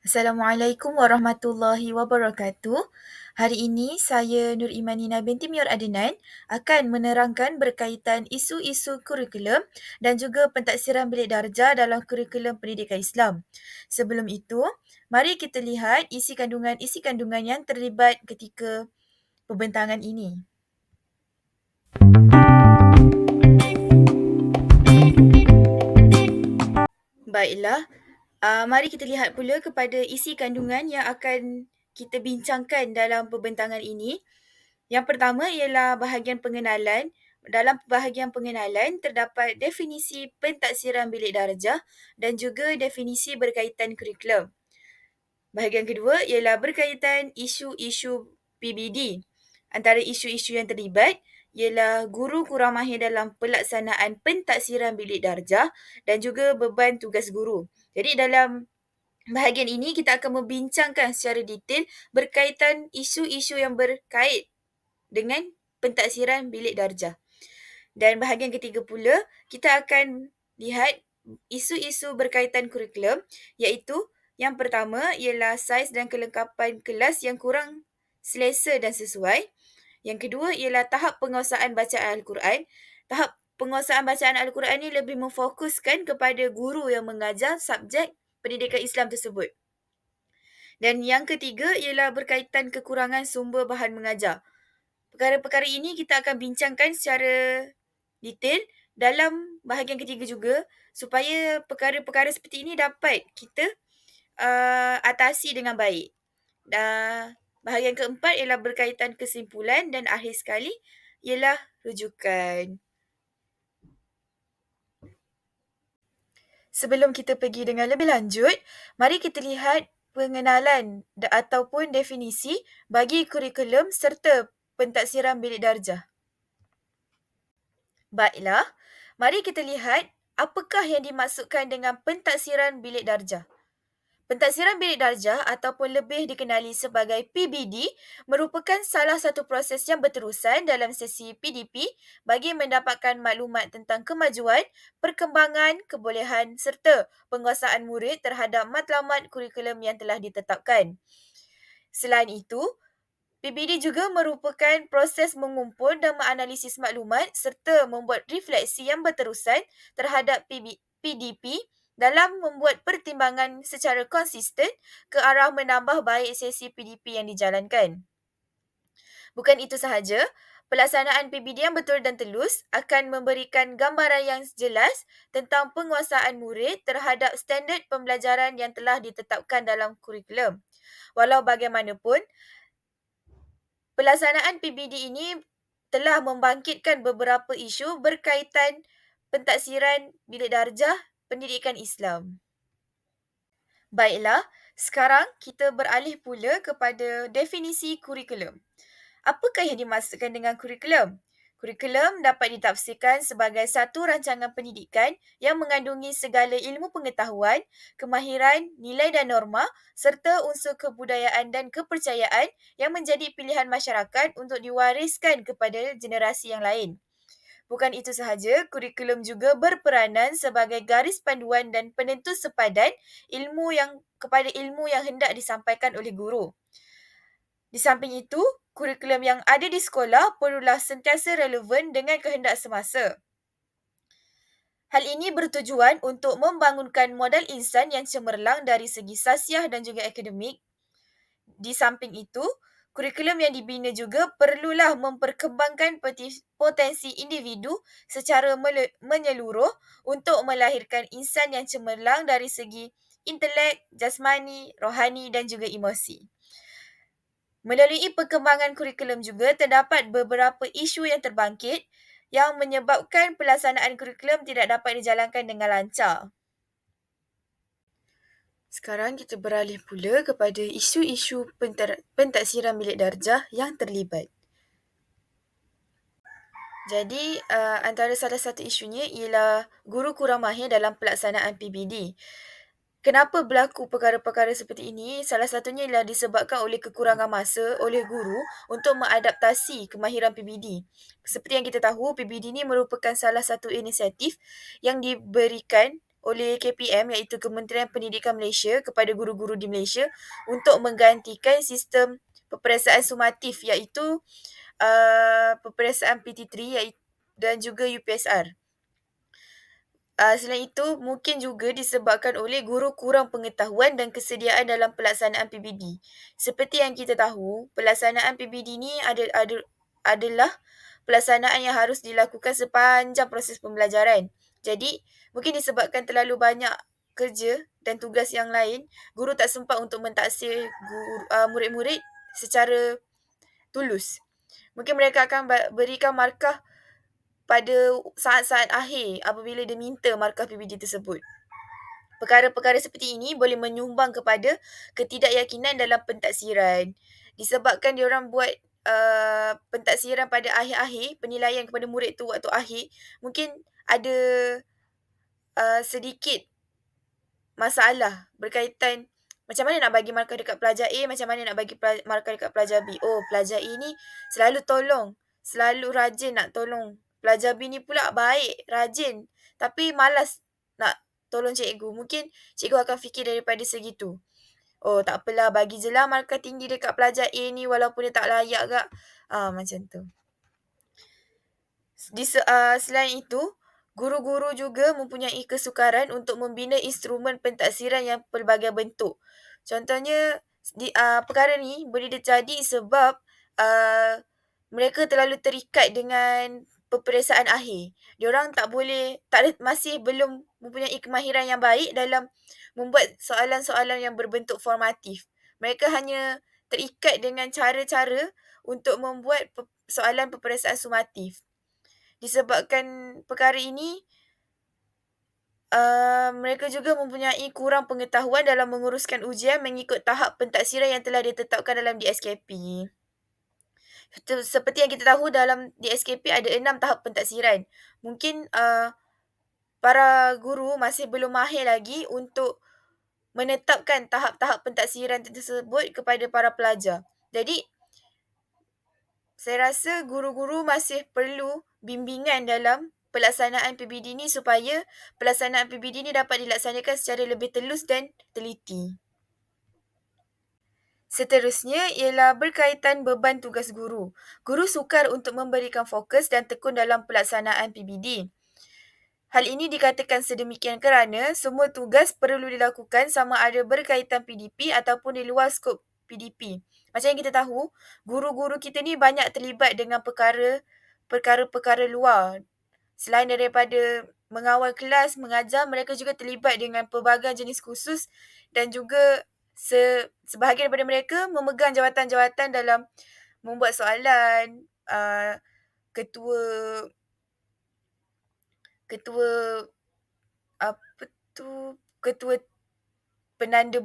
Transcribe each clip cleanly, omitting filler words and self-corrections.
Assalamualaikum warahmatullahi wabarakatuh. Hari ini saya Nur Imanina binti Mior Adenan akan menerangkan berkaitan isu-isu kurikulum dan juga pentadsiran bilik darjah dalam kurikulum pendidikan Islam. Sebelum itu, mari kita lihat isi kandungan yang terlibat ketika pembentangan ini. Baiklah, mari kita lihat pula kepada isi kandungan yang akan kita bincangkan dalam pembentangan ini. Yang pertama ialah bahagian pengenalan. Dalam bahagian pengenalan terdapat definisi pentadsiran bilik darjah dan juga definisi berkaitan kurikulum. Bahagian kedua ialah berkaitan isu-isu PBD. Antara isu-isu yang terlibat ialah guru kurang mahir dalam pelaksanaan pentadsiran bilik darjah dan juga beban tugas guru. Jadi dalam bahagian ini kita akan membincangkan secara detail berkaitan isu-isu yang berkait dengan pentadsiran bilik darjah. Dan bahagian ketiga pula, kita akan lihat isu-isu berkaitan kurikulum, iaitu yang pertama ialah saiz dan kelengkapan kelas yang kurang selesa dan sesuai. Yang kedua ialah tahap penguasaan bacaan Al-Quran. Tahap penguasaan bacaan Al-Quran ini lebih memfokuskan kepada guru yang mengajar subjek pendidikan Islam tersebut. Dan yang ketiga ialah berkaitan kekurangan sumber bahan mengajar. Perkara-perkara ini kita akan bincangkan secara detail dalam bahagian ketiga juga supaya perkara-perkara seperti ini dapat kita atasi dengan baik. Bahagian keempat ialah berkaitan kesimpulan dan akhir sekali ialah rujukan. Sebelum kita pergi dengan lebih lanjut, mari kita lihat pengenalan ataupun definisi bagi kurikulum serta pentadsiran bilik darjah. Baiklah, mari kita lihat apakah yang dimaksudkan dengan pentadsiran bilik darjah. Pentadsiran bilik darjah ataupun lebih dikenali sebagai PBD merupakan salah satu proses yang berterusan dalam sesi PDP bagi mendapatkan maklumat tentang kemajuan, perkembangan, kebolehan serta penguasaan murid terhadap matlamat kurikulum yang telah ditetapkan. Selain itu, PBD juga merupakan proses mengumpul dan menganalisis maklumat serta membuat refleksi yang berterusan terhadap PDP dalam membuat pertimbangan secara konsisten ke arah menambah baik sesi PDP yang dijalankan. Bukan itu sahaja, pelaksanaan PBD yang betul dan telus akan memberikan gambaran yang jelas tentang penguasaan murid terhadap standard pembelajaran yang telah ditetapkan dalam kurikulum. Walau bagaimanapun, pelaksanaan PBD ini telah membangkitkan beberapa isu berkaitan pentadsiran bilik darjah pendidikan Islam. Baiklah, sekarang kita beralih pula kepada definisi kurikulum. Apakah yang dimaksudkan dengan kurikulum? Kurikulum dapat ditafsirkan sebagai satu rancangan pendidikan yang mengandungi segala ilmu pengetahuan, kemahiran, nilai dan norma serta unsur kebudayaan dan kepercayaan yang menjadi pilihan masyarakat untuk diwariskan kepada generasi yang lain. Bukan itu sahaja, kurikulum juga berperanan sebagai garis panduan dan penentu sepadan kepada ilmu yang hendak disampaikan oleh guru. Di samping itu, kurikulum yang ada di sekolah perlulah sentiasa relevan dengan kehendak semasa. Hal ini bertujuan untuk membangunkan modal insan yang cemerlang dari segi sasiah dan juga akademik. Di samping itu, kurikulum yang dibina juga perlulah memperkembangkan potensi individu secara menyeluruh untuk melahirkan insan yang cemerlang dari segi intelek, jasmani, rohani dan juga emosi. Melalui perkembangan kurikulum juga terdapat beberapa isu yang terbangkit yang menyebabkan pelaksanaan kurikulum tidak dapat dijalankan dengan lancar. Sekarang kita beralih pula kepada isu-isu pentadsiran bilik darjah yang terlibat. Jadi, antara salah satu isunya ialah guru kurang mahir dalam pelaksanaan PBD. Kenapa berlaku perkara-perkara seperti ini? Salah satunya ialah disebabkan oleh kekurangan masa oleh guru untuk mengadaptasi kemahiran PBD. Seperti yang kita tahu, PBD ini merupakan salah satu inisiatif yang diberikan oleh KPM iaitu Kementerian Pendidikan Malaysia kepada guru-guru di Malaysia untuk menggantikan sistem peperiksaan sumatif iaitu peperiksaan PT3 dan juga UPSR. Selain itu, mungkin juga disebabkan oleh guru kurang pengetahuan dan kesediaan dalam pelaksanaan PBD. Seperti yang kita tahu, pelaksanaan PBD ni adalah pelaksanaan yang harus dilakukan sepanjang proses pembelajaran. Jadi, mungkin disebabkan terlalu banyak kerja dan tugas yang lain, guru tak sempat untuk mentaksir murid-murid secara tulus. Mungkin mereka akan berikan markah pada saat-saat akhir apabila dia minta markah PBD tersebut. Perkara-perkara seperti ini boleh menyumbang kepada ketidakyakinan dalam pentaksiran. Disebabkan diorang buat pentaksiran pada akhir-akhir, penilaian kepada murid tu waktu akhir, mungkin ada sedikit masalah berkaitan macam mana nak bagi markah dekat pelajar A, macam mana nak bagi markah dekat pelajar B. Oh, pelajar A ni selalu tolong, selalu rajin nak tolong. Pelajar B ni pula baik, rajin, tapi malas nak tolong cikgu. Mungkin cikgu akan fikir daripada segitu. Oh, tak apalah, bagi je lah markah tinggi dekat pelajar A ni walaupun dia tak layak kak. Macam tu. Selain itu, guru-guru juga mempunyai kesukaran untuk membina instrumen pentaksiran yang pelbagai bentuk. Contohnya, perkara ni boleh terjadi sebab mereka terlalu terikat dengan peperiksaan akhir. Diorang masih belum mempunyai kemahiran yang baik dalam membuat soalan-soalan yang berbentuk formatif. Mereka hanya terikat dengan cara-cara untuk membuat soalan peperiksaan sumatif. Disebabkan perkara ini, mereka juga mempunyai kurang pengetahuan dalam menguruskan ujian mengikut tahap pentaksiran yang telah ditetapkan dalam DSKP. Seperti yang kita tahu dalam DSKP ada 6 tahap pentaksiran. Mungkin para guru masih belum mahir lagi untuk menetapkan tahap-tahap pentaksiran tersebut kepada para pelajar. Jadi, saya rasa guru-guru masih perlu bimbingan dalam pelaksanaan PBD ni supaya pelaksanaan PBD ni dapat dilaksanakan secara lebih telus dan teliti. Seterusnya ialah berkaitan beban tugas guru. Guru sukar untuk memberikan fokus dan tekun dalam pelaksanaan PBD. Hal ini dikatakan sedemikian kerana semua tugas perlu dilakukan sama ada berkaitan PDP ataupun di luar skop PDP. Macam yang kita tahu, guru-guru kita ni banyak terlibat dengan perkara-perkara luar. Selain daripada mengawal kelas, mengajar, mereka juga terlibat dengan pelbagai jenis kursus dan juga sebahagian daripada mereka memegang jawatan-jawatan dalam membuat soalan, ketua penanda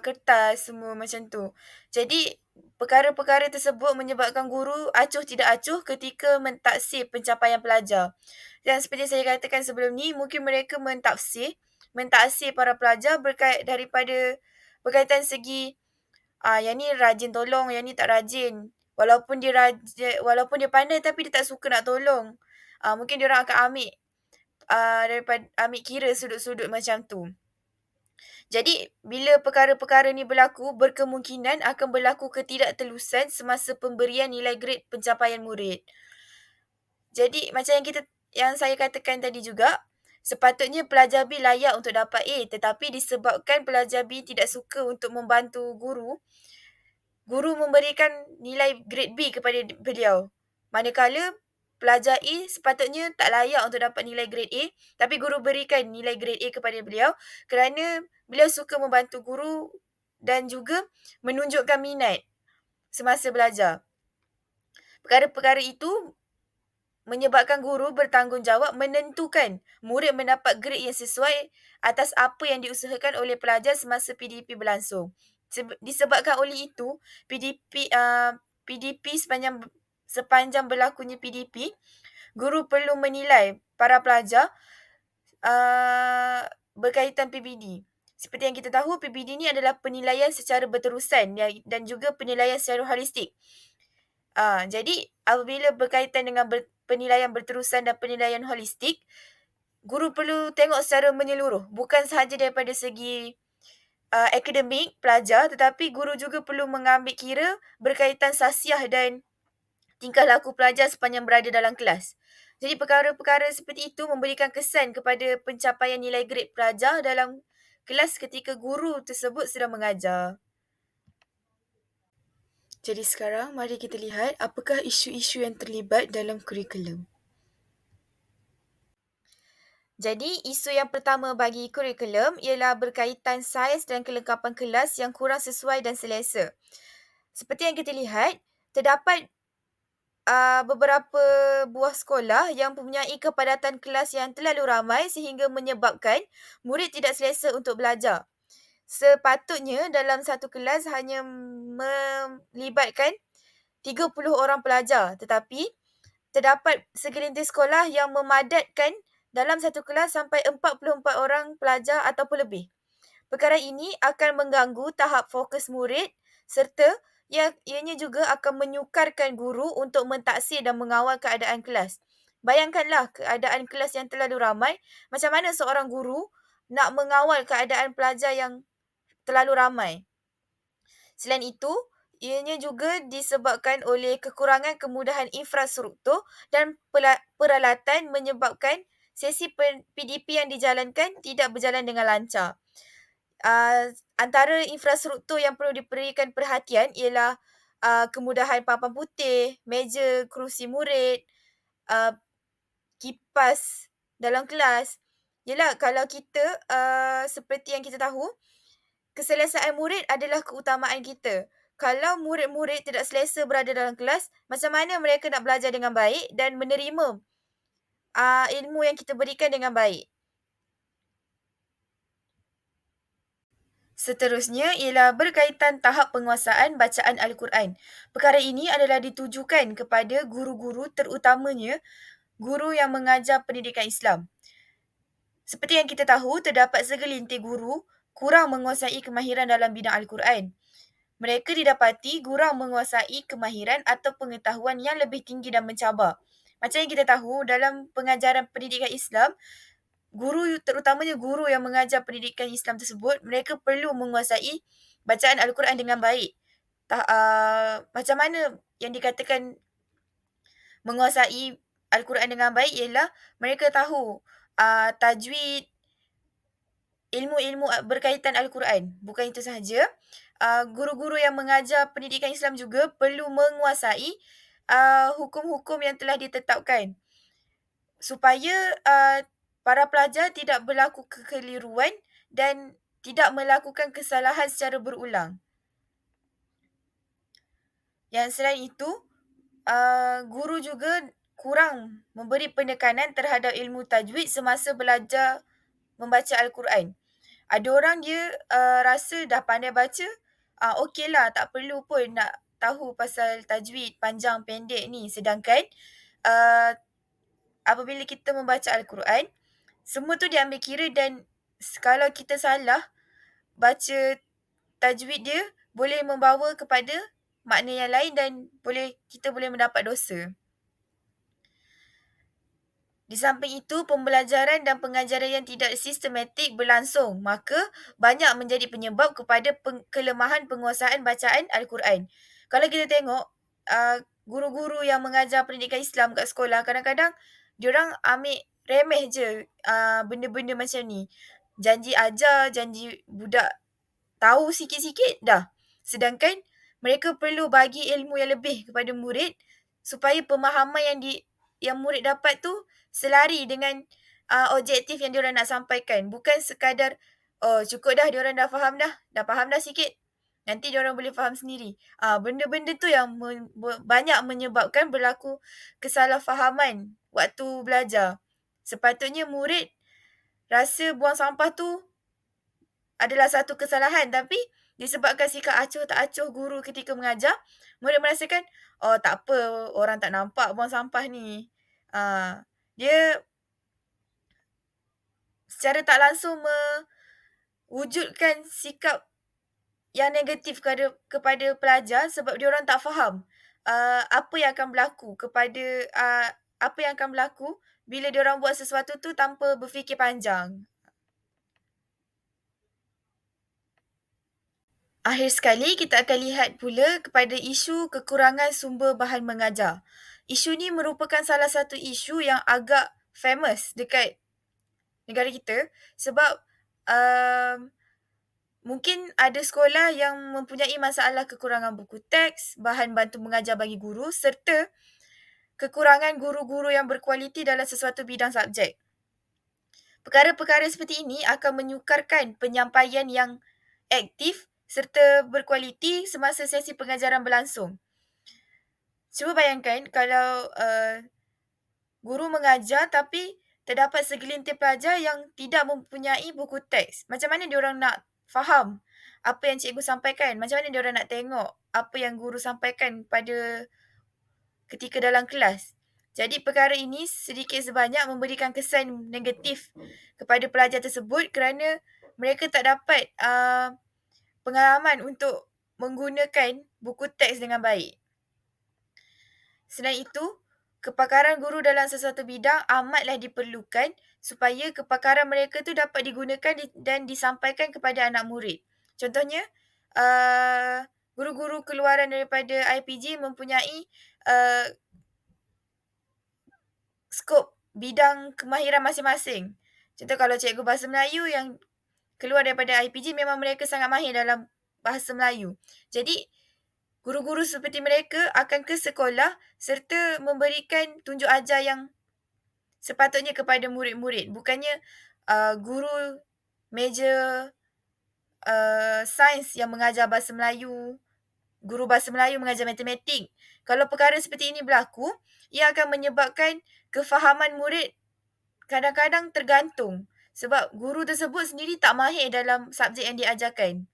kertas, semua macam tu. Jadi, perkara-perkara tersebut menyebabkan guru acuh tidak acuh ketika mentaksir pencapaian pelajar. Dan seperti saya katakan sebelum ni, mungkin mereka mentaksir para pelajar berkaitan segi yang ni rajin tolong, yang ni tak rajin. Walaupun dia pandai tapi dia tak suka nak tolong. Mungkin diorang akan ambil kira sudut-sudut macam tu. Jadi, bila perkara-perkara ni berlaku, berkemungkinan akan berlaku ketidaktelusan semasa pemberian nilai grade pencapaian murid. Jadi, macam yang saya katakan tadi juga, sepatutnya pelajar B layak untuk dapat A, tetapi disebabkan pelajar B tidak suka untuk membantu guru memberikan nilai grade B kepada beliau. Manakala pelajar A sepatutnya tak layak untuk dapat nilai grade A, tapi guru berikan nilai grade A kepada beliau kerana beliau suka membantu guru dan juga menunjukkan minat semasa belajar. Perkara-perkara itu menyebabkan guru bertanggungjawab menentukan murid mendapat grade yang sesuai atas apa yang diusahakan oleh pelajar semasa PDP berlangsung. Disebabkan oleh itu, PDP sepanjang berlakunya PDP, guru perlu menilai para pelajar berkaitan PBD. Seperti yang kita tahu, PBD ni adalah penilaian secara berterusan dan juga penilaian secara holistik. Jadi, apabila berkaitan dengan penilaian berterusan dan penilaian holistik, guru perlu tengok secara menyeluruh, bukan sahaja daripada segi akademik pelajar, tetapi guru juga perlu mengambil kira berkaitan sasiah dan tingkah laku pelajar sepanjang berada dalam kelas. Jadi perkara-perkara seperti itu memberikan kesan kepada pencapaian nilai grade pelajar dalam kelas ketika guru tersebut sedang mengajar. Jadi sekarang mari kita lihat apakah isu-isu yang terlibat dalam kurikulum. Jadi, isu yang pertama bagi kurikulum ialah berkaitan saiz dan kelengkapan kelas yang kurang sesuai dan selesa. Seperti yang kita lihat, terdapat beberapa buah sekolah yang mempunyai kepadatan kelas yang terlalu ramai sehingga menyebabkan murid tidak selesa untuk belajar. Sepatutnya dalam satu kelas hanya melibatkan 30 orang pelajar, tetapi terdapat segelintir sekolah yang memadatkan dalam satu kelas sampai 44 orang pelajar ataupun lebih. Perkara ini akan mengganggu tahap fokus murid serta ianya juga akan menyukarkan guru untuk mentaksir dan mengawal keadaan kelas. Bayangkanlah keadaan kelas yang terlalu ramai, macam mana seorang guru nak mengawal keadaan pelajar yang terlalu ramai. Selain itu, ianya juga disebabkan oleh kekurangan kemudahan infrastruktur dan peralatan menyebabkan sesi PDP yang dijalankan tidak berjalan dengan lancar. Antara infrastruktur yang perlu diberikan perhatian ialah kemudahan papan putih, meja, kerusi murid, uh, kipas dalam kelas. Yelah, kalau kita seperti yang kita tahu, keselesaan murid adalah keutamaan kita. Kalau murid-murid tidak selesa berada dalam kelas, macam mana mereka nak belajar dengan baik dan menerima ilmu yang kita berikan dengan baik? Seterusnya ialah berkaitan tahap penguasaan bacaan Al-Quran. Perkara ini adalah ditujukan kepada guru-guru, terutamanya guru yang mengajar pendidikan Islam. Seperti yang kita tahu, terdapat segelintir guru kurang menguasai kemahiran dalam bidang Al-Quran. Mereka didapati kurang menguasai kemahiran atau pengetahuan yang lebih tinggi dan mencabar. Macam yang kita tahu, dalam pengajaran pendidikan Islam, guru, terutamanya guru yang mengajar pendidikan Islam tersebut, mereka perlu menguasai bacaan Al-Quran dengan baik. Macam mana yang dikatakan menguasai Al-Quran dengan baik ialah mereka tahu tajwid, ilmu-ilmu berkaitan Al-Quran. Bukan itu sahaja, guru-guru yang mengajar pendidikan Islam juga perlu menguasai hukum-hukum yang telah ditetapkan supaya para pelajar tidak berlaku kekeliruan dan tidak melakukan kesalahan secara berulang. Yang selain itu, guru juga kurang memberi penekanan terhadap ilmu tajwid semasa belajar membaca Al-Quran. Ada orang dia rasa dah pandai baca, okeylah, tak perlu pun nak tahu pasal tajwid panjang pendek ni. Sedangkan apabila kita membaca Al-Quran, semua tu diambil kira dan kalau kita salah baca tajwid dia, boleh membawa kepada makna yang lain dan kita boleh mendapat dosa. Di samping itu, pembelajaran dan pengajaran yang tidak sistematik berlangsung, maka banyak menjadi penyebab kepada kelemahan penguasaan bacaan Al-Quran. Kalau kita tengok, guru-guru yang mengajar pendidikan Islam kat sekolah, kadang-kadang diorang ambil remeh je benda-benda macam ni. Janji ajar, janji budak tahu sikit-sikit dah. Sedangkan mereka perlu bagi ilmu yang lebih kepada murid supaya pemahaman yang murid dapat tu selari dengan objektif yang diorang nak sampaikan. Bukan sekadar, oh cukup dah diorang dah faham dah sikit. Nanti diorang boleh faham sendiri. Benda-benda tu yang banyak menyebabkan berlaku kesalahfahaman waktu belajar. Sepatutnya murid rasa buang sampah tu adalah satu kesalahan, tapi disebabkan sikap acuh tak acuh guru ketika mengajar, murid merasakan, oh tak apa, orang tak nampak buang sampah ni. Dia secara tak langsung mewujudkan sikap yang negatif kepada pelajar sebab dia orang tak faham apa yang akan berlaku bila diorang buat sesuatu tu tanpa berfikir panjang. Akhir sekali, kita akan lihat pula kepada isu kekurangan sumber bahan mengajar. Isu ni merupakan salah satu isu yang agak famous dekat negara kita sebab um, mungkin ada sekolah yang mempunyai masalah kekurangan buku teks, bahan bantu mengajar bagi guru serta kekurangan guru-guru yang berkualiti dalam sesuatu bidang subjek. Perkara-perkara seperti ini akan menyukarkan penyampaian yang aktif serta berkualiti semasa sesi pengajaran berlangsung. Cuba bayangkan kalau guru mengajar tapi terdapat segelintir pelajar yang tidak mempunyai buku teks. Macam mana diorang nak faham apa yang cikgu sampaikan? Macam mana diorang nak tengok apa yang guru sampaikan pada ketika dalam kelas? Jadi perkara ini sedikit sebanyak memberikan kesan negatif kepada pelajar tersebut kerana mereka tak dapat pengalaman untuk menggunakan buku teks dengan baik. Selain itu, kepakaran guru dalam sesuatu bidang amatlah diperlukan supaya kepakaran mereka tu dapat digunakan dan disampaikan kepada anak murid. Contohnya, guru-guru keluaran daripada IPG mempunyai skop bidang kemahiran masing-masing. Contoh kalau cikgu bahasa Melayu yang keluar daripada IPG memang mereka sangat mahir dalam bahasa Melayu. Jadi, guru-guru seperti mereka akan ke sekolah serta memberikan tunjuk ajar yang sepatutnya kepada murid-murid. Bukannya guru meja sains yang mengajar bahasa Melayu, guru bahasa Melayu mengajar matematik. Kalau perkara seperti ini berlaku, ia akan menyebabkan kefahaman murid kadang-kadang tergantung sebab guru tersebut sendiri tak mahir dalam subjek yang diajarkan.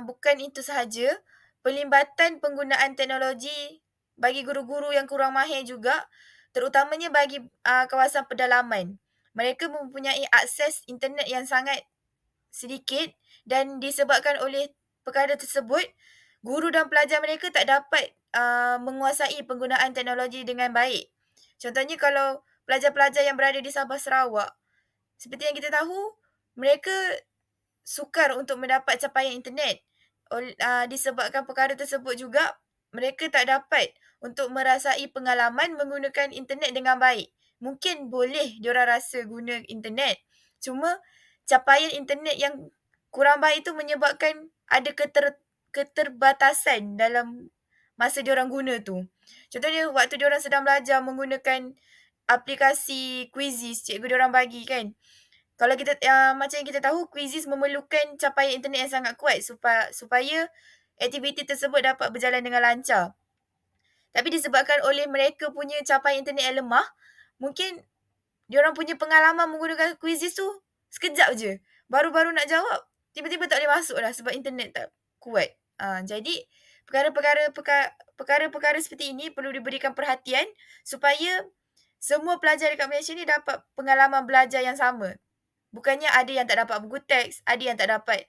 Bukan itu sahaja, pelibatan penggunaan teknologi bagi guru-guru yang kurang mahir juga, terutamanya bagi kawasan pedalaman. Mereka mempunyai akses internet yang sangat sedikit dan disebabkan oleh perkara tersebut, guru dan pelajar mereka tak dapat menguasai penggunaan teknologi dengan baik. Contohnya kalau pelajar-pelajar yang berada di Sabah Sarawak, seperti yang kita tahu, mereka sukar untuk mendapat capaian internet. Disebabkan perkara tersebut juga, mereka tak dapat untuk merasai pengalaman menggunakan internet dengan baik. Mungkin boleh diorang rasa guna internet. Cuma capaian internet yang kurang baik itu menyebabkan ada keterbatasan dalam masa diorang guna tu. Contohnya waktu diorang sedang belajar menggunakan aplikasi Quizizz cikgu diorang bagi kan. Kalau kita macam yang kita tahu, Quizizz memerlukan capaian internet yang sangat kuat supaya aktiviti tersebut dapat berjalan dengan lancar. Tapi disebabkan oleh mereka punya capaian internet yang lemah, mungkin diorang punya pengalaman menggunakan Quizizz tu sekejap je. Baru-baru nak jawab, tiba-tiba tak boleh masuk dah sebab internet tak kuat. Jadi, perkara-perkara seperti ini perlu diberikan perhatian supaya semua pelajar dekat Malaysia ni dapat pengalaman belajar yang sama. Bukannya ada yang tak dapat buku teks, ada yang tak dapat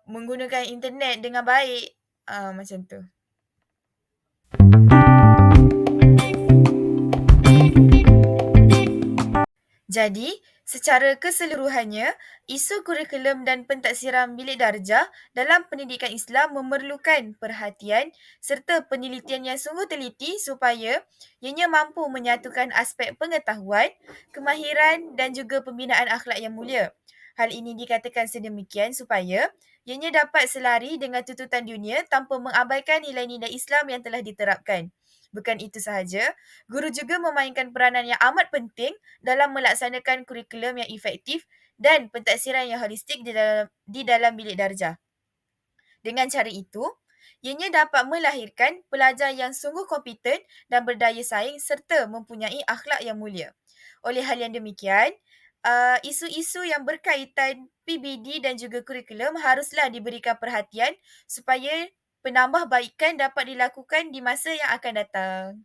menggunakan internet dengan baik. Macam tu. Jadi, secara keseluruhannya, isu kurikulum dan pentaksiran bilik darjah dalam pendidikan Islam memerlukan perhatian serta penelitian yang sungguh teliti supaya ianya mampu menyatukan aspek pengetahuan, kemahiran dan juga pembinaan akhlak yang mulia. Hal ini dikatakan sedemikian supaya ianya dapat selari dengan tuntutan dunia tanpa mengabaikan nilai-nilai Islam yang telah diterapkan. Bukan itu sahaja, guru juga memainkan peranan yang amat penting dalam melaksanakan kurikulum yang efektif dan pentaksiran yang holistik di dalam bilik darjah. Dengan cara itu, ianya dapat melahirkan pelajar yang sungguh kompeten dan berdaya saing serta mempunyai akhlak yang mulia. Oleh hal yang demikian, isu-isu yang berkaitan PBD dan juga kurikulum haruslah diberikan perhatian supaya penambahbaikan dapat dilakukan di masa yang akan datang.